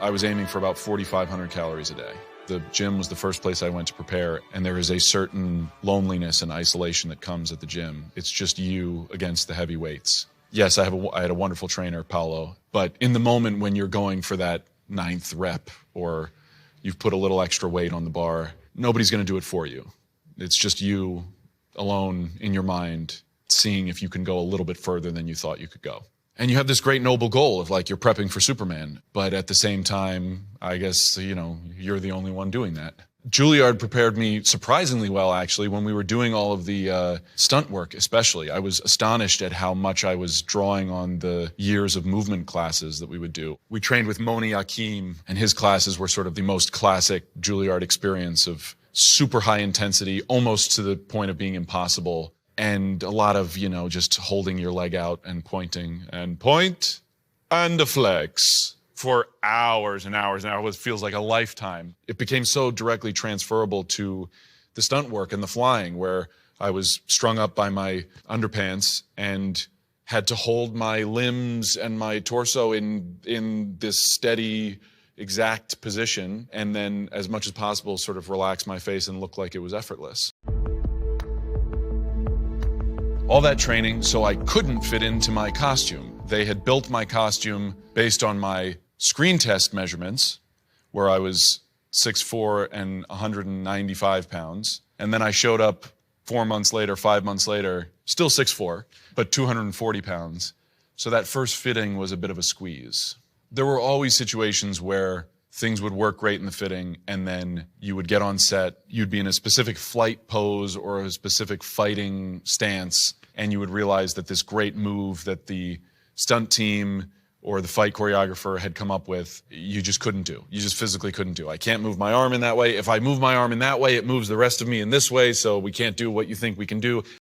I was aiming for about 4,500 calories a day. The gym was the first place I went to prepare, and there is a certain loneliness and isolation that comes at the gym. It's just you against the heavy weights. Yes, I had a wonderful trainer, Paolo, but in the moment when you're going for that 9th rep or you've put a little extra weight on the bar, nobody's going to do it for you. It's just you alone in your mind seeing if you can go a little bit further than you thought you could go. And you have this great noble goal of like you're prepping for Superman, but at the same time, I guess, you're the only one doing that. Juilliard prepared me surprisingly well, actually, when we were doing all of the stunt work, especially. I was astonished at how much I was drawing on the years of movement classes that we would do. We trained with Moni Hakim, and his classes were sort of the most classic Juilliard experience of super high intensity, almost to the point of being impossible. And a lot of, just holding your leg out and pointing and point and a flex for hours and hours and hours. It feels like a lifetime. It became so directly transferable to the stunt work and the flying, where I was strung up by my underpants and had to hold my limbs and my torso in this steady, exact position, and then as much as possible sort of relax my face and look like it was effortless. All that training so I couldn't fit into my costume. They had built my costume based on my screen test measurements, where I was 6'4" and 195 pounds. And then I showed up 4 months later, 5 months later, still 6'4", but 240 pounds. So that first fitting was a bit of a squeeze. There were always situations where things would work great in the fitting, and then you would get on set, you'd be in a specific flight pose or a specific fighting stance, and you would realize that this great move that the stunt team or the fight choreographer had come up with, you just couldn't do. You just physically couldn't do. I can't move my arm in that way. If I move my arm in that way, it moves the rest of me in this way, so we can't do what you think we can do.